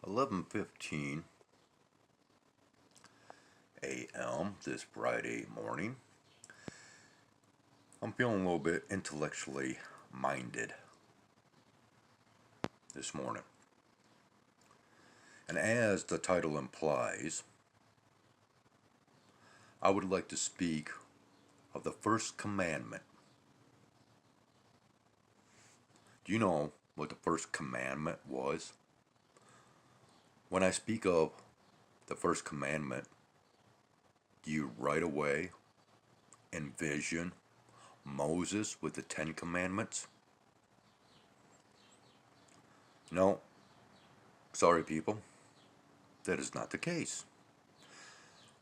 11:15 a.m. this Friday morning. I'm feeling a little bit intellectually minded this morning. And as the title implies, I would like to speak of the first commandment. Do you know what the first commandment was? When I speak of the first commandment, do you right away envision Moses with the 10 Commandments? No, sorry people, that is not the case.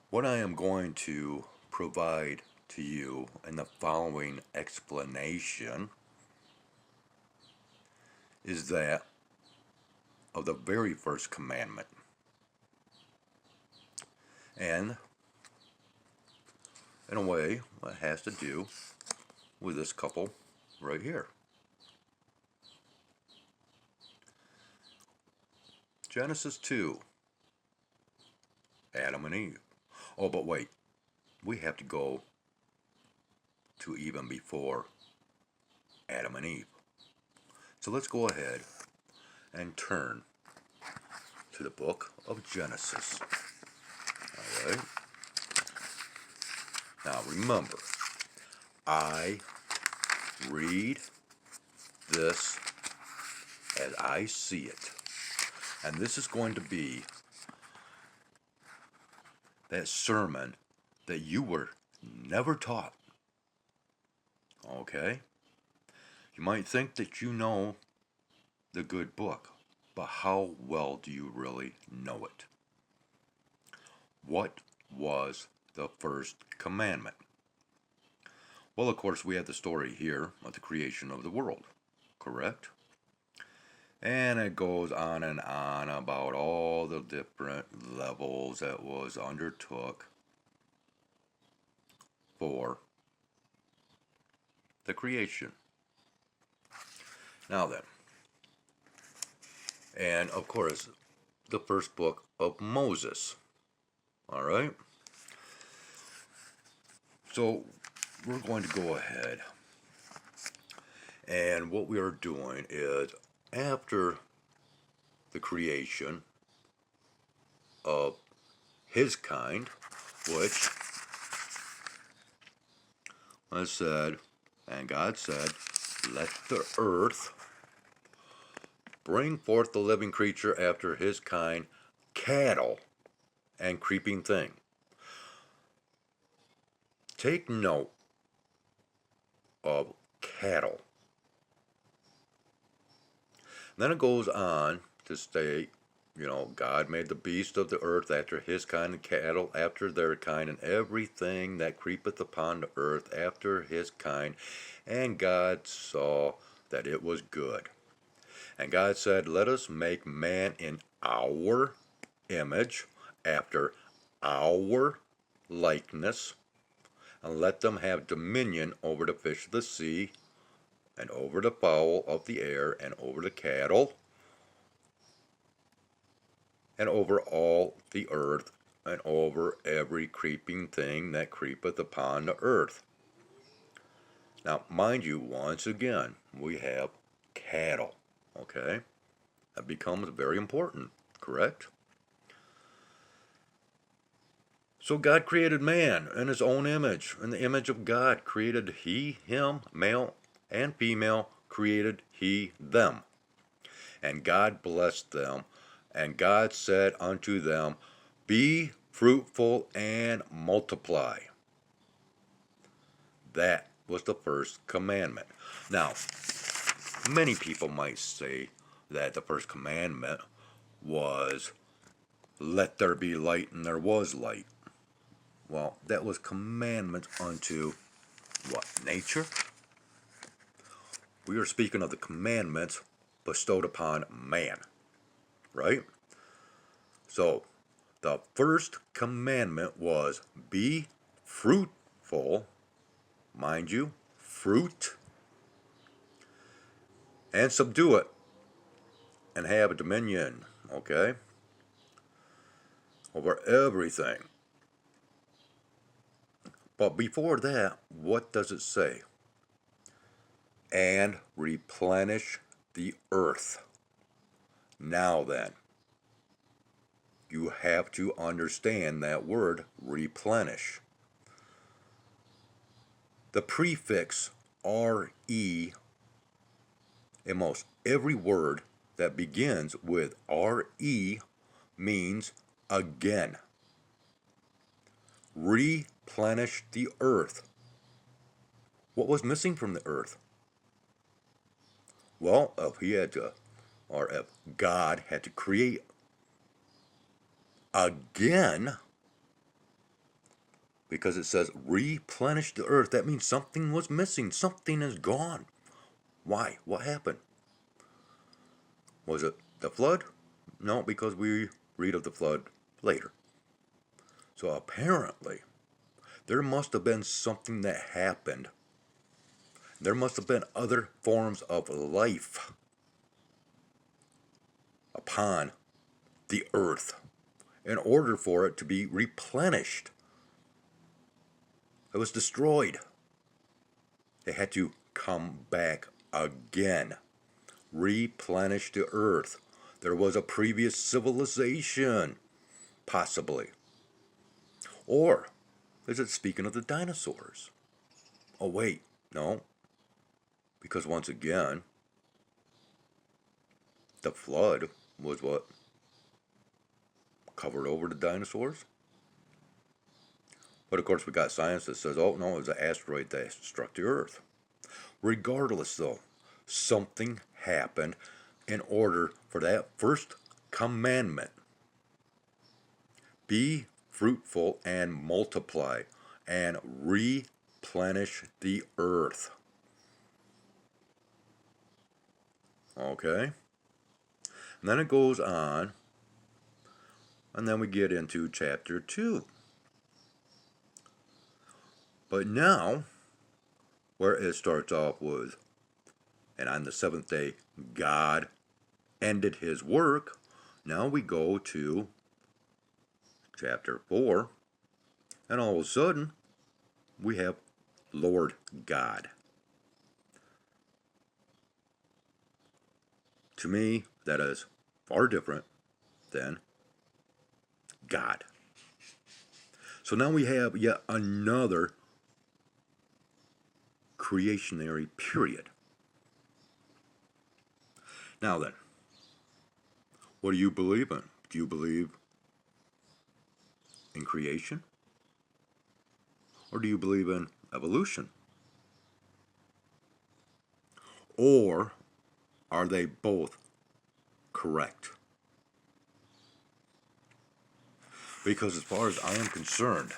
What I am going to provide to you in the following explanation is that of the very first commandment. And in a way, it has to do with this couple right here. Genesis 2, Adam and Eve. Oh, but wait, we have to go to even before Adam and Eve. So let's go ahead and turn to the book of Genesis. All right. Now remember, I read this as I see it. And this is going to be that sermon that you were never taught. Okay? You might think that you know the good book, but how well do you really know it? What was the first commandment? Well, of course, we have the story here of the creation of the world, correct? And it goes on and on about all the different levels that was undertook for the creation. Now then, and of course, the first book of Moses. All right? So we're going to go ahead, and what we are doing is after the creation of his kind, which was said, and God said, let the earth bring forth the living creature after his kind, cattle and creeping thing. Take note of cattle. Then it goes on to state, God made the beast of the earth after his kind, and cattle after their kind, and everything that creepeth upon the earth after his kind. And God saw that it was good. And God said, let us make man in our image, after our likeness, and let them have dominion over the fish of the sea, and over the fowl of the air, and over the cattle, and over all the earth, and over every creeping thing that creepeth upon the earth. Now, mind you, once again, we have cattle, okay? That becomes very important, correct? So God created man in his own image. In the image of God created he, him, male and female created he them. And God blessed them. And God said unto them, be fruitful and multiply. That was the first commandment. Now, many people might say that the first commandment was, let there be light, and there was light. Well, that was commandment unto what? Nature? We are speaking of the commandments bestowed upon man, right? So, the first commandment was be fruitful, mind you, fruit, and subdue it, and have a dominion, okay? over everything. But before that, what does it say? And replenish the earth. Now then, you have to understand that word replenish. The prefix re in most every word that begins with re means again. Replenish the earth. What was missing from the earth? Well, if God had to create again, because it says replenish the earth, that means something was missing, something is gone. Why? What happened? Was it the flood? No, because we read of the flood later. So apparently, there must have been something that happened. There must have been other forms of life upon the earth in order for it to be replenished. It was destroyed. It had to come back again. Replenish the earth. There was a previous civilization, possibly. Or is it speaking of the dinosaurs? Oh, wait, no. Because once again, the flood was what covered over the dinosaurs. But of course, we got science that says, oh, no, it was an asteroid that struck the earth. Regardless, though, something happened in order for that first commandment. Be fruitful and multiply and replenish the earth. Okay? And then it goes on, and then we get into chapter 2. But now, where it starts off with, and on the seventh day, God ended his work. Now we go to chapter 4, and all of a sudden, we have Lord God. To me, that is far different than God. So now we have yet another creationary period. Now then, what do you believe in? Do you believe in creation? Or do you believe in evolution? Or are they both correct? Because as far as I am concerned,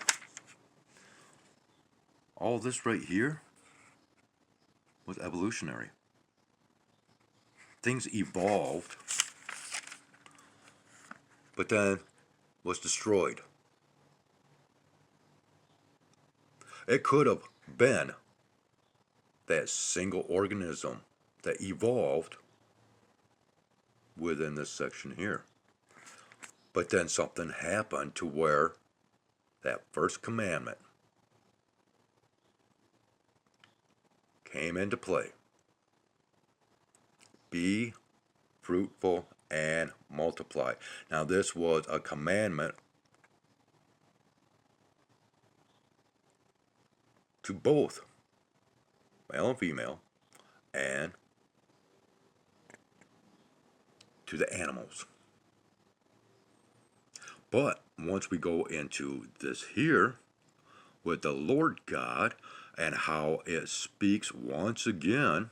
all this right here was evolutionary. Things evolved, but then was destroyed. It could have been that single organism that evolved within this section here. But then something happened to where that first commandment came into play. Be fruitful and multiply. Now this was a commandment to both male and female, and to the animals. But once we go into this here with the Lord God and how it speaks once again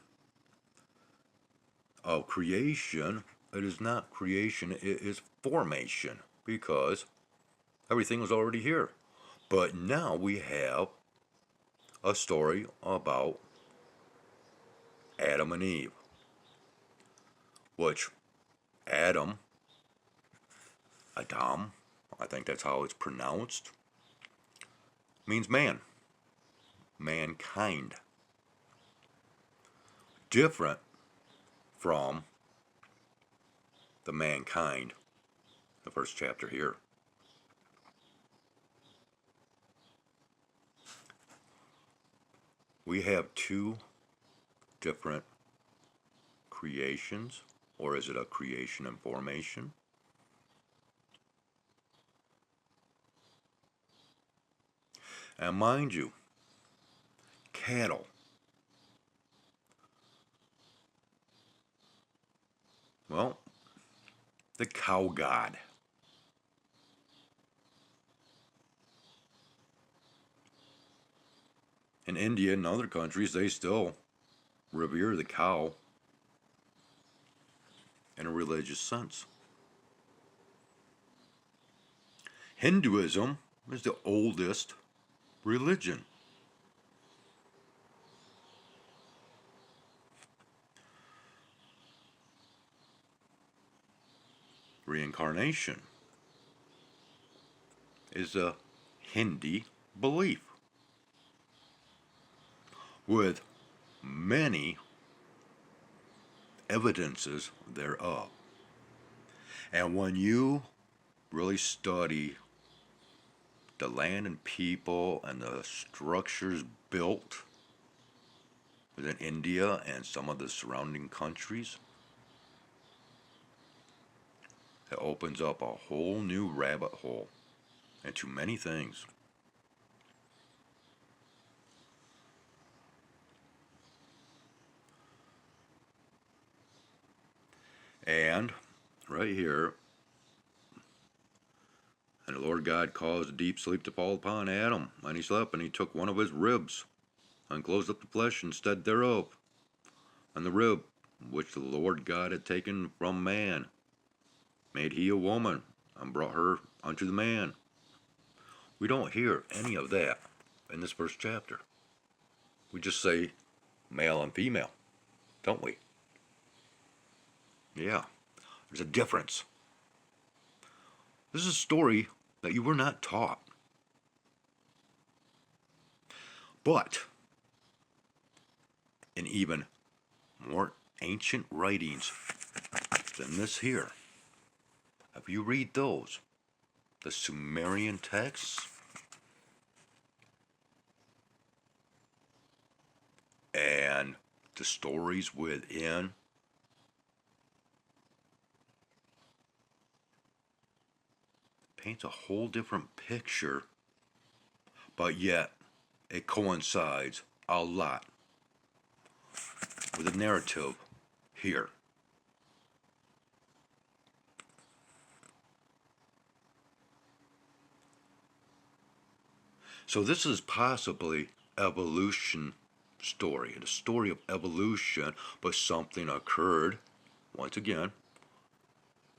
of creation, it is not creation, it is formation, because everything was already here. But now we have a story about Adam and Eve, which Adam, I think that's how it's pronounced, means man, mankind. Different from the mankind, the first chapter here. we have two different creations, or is it a creation and formation? And mind you, cattle, well, the cow god. In India and other countries, they still revere the cow in a religious sense. Hinduism is the oldest religion. Reincarnation is a Hindi belief with many evidences thereof. And when you really study the land and people and the structures built within India and some of the surrounding countries, it opens up a whole new rabbit hole into many things. And right here, and the Lord God caused a deep sleep to fall upon Adam, and he slept, and he took one of his ribs, and closed up the flesh instead thereof. And the rib which the Lord God had taken from man made he a woman, and brought her unto the man. We don't hear any of that in this first chapter. We just say male and female, don't we? Yeah, there's a difference. This is a story that you were not taught. But in even more ancient writings than this here, if you read those, the Sumerian texts, and the stories within, paints a whole different picture, but yet it coincides a lot with the narrative here. So this is possibly evolution story, the story of evolution, but something occurred once again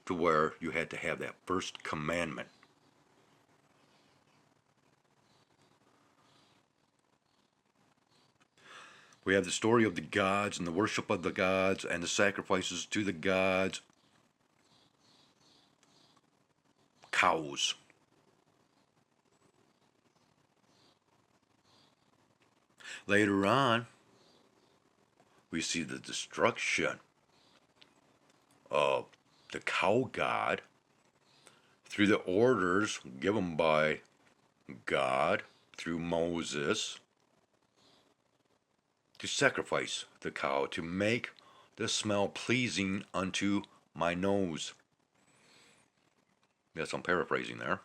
to where you had to have that first commandment. We have the story of the gods and the worship of the gods and the sacrifices to the gods. Cows. Later on, we see the destruction of the cow god through the orders given by God through Moses to sacrifice the cow, to make the smell pleasing unto my nose. Yes, I'm paraphrasing there.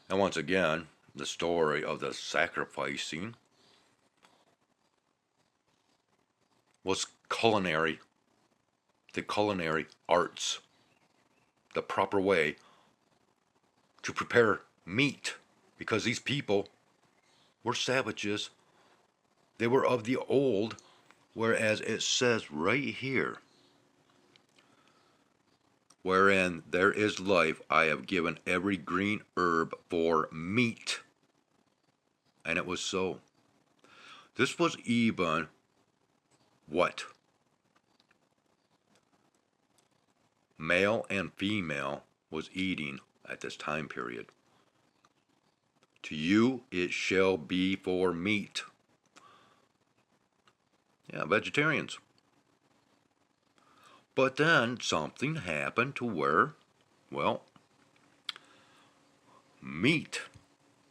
And once again, the story of the sacrificing was the culinary arts, the proper way to prepare meat, because these people were savages. They were of the old, whereas it says right here, wherein there is life, I have given every green herb for meat. And it was so. This was even what male and female was eating at this time period. To you it shall be for meat. Yeah, vegetarians. But then something happened to where, well, meat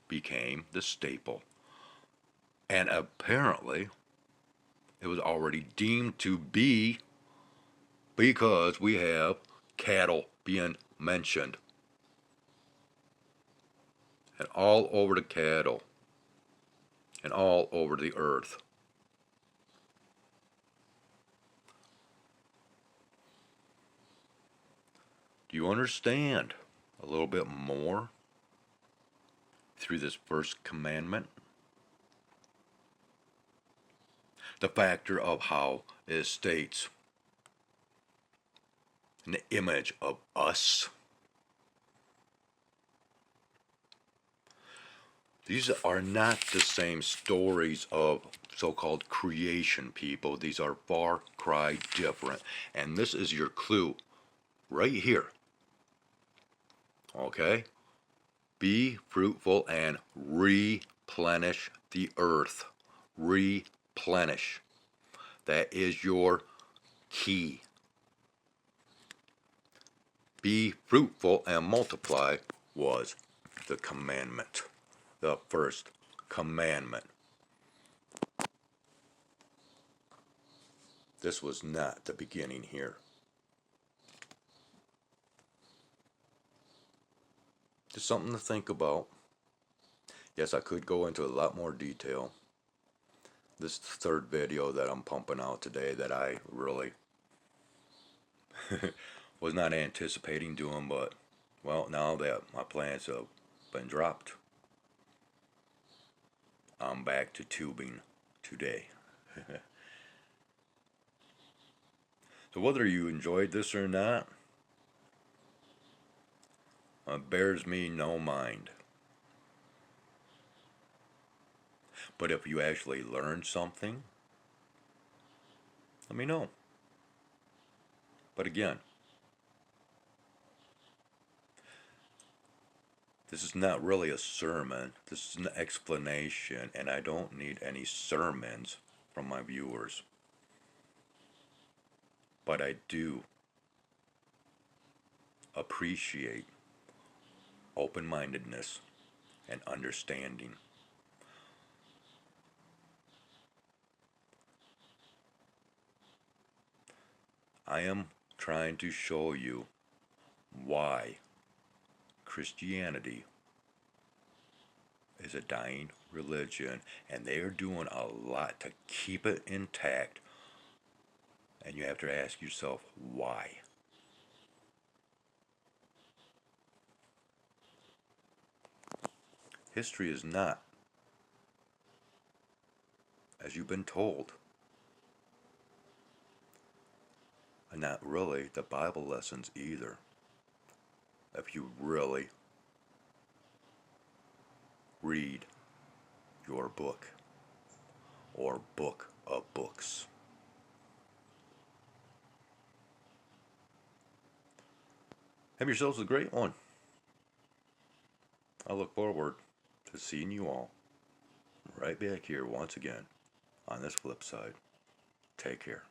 became the staple. And apparently, it was already deemed to be because we have cattle being mentioned. And all over the cattle. And all over the earth. Do you understand a little bit more through this first commandment? The factor of how it states an image of us. These are not the same stories of so-called creation people. These are far cry different. And this is your clue right here. Okay? Be fruitful and replenish the earth. Replenish. That is your key. Be fruitful and multiply was the commandment. The first commandment. This was not the beginning here. Just something to think about. Yes, I could go into a lot more detail. This third video that I'm pumping out today that I really was not anticipating doing, but well, now that my plans have been dropped, I'm back to tubing today. So whether you enjoyed this or not, bears me no mind. But if you actually learned something, let me know. But again, this is not really a sermon. This is an explanation, and I don't need any sermons from my viewers. But I do appreciate open-mindedness and understanding. I am trying to show you why Christianity is a dying religion, and they are doing a lot to keep it intact. And you have to ask yourself, why? History is not, as you've been told, and not really the Bible lessons either. If you really read your book or book of books. Have yourselves a great one. I look forward to seeing you all right back here once again on this flip side. Take care.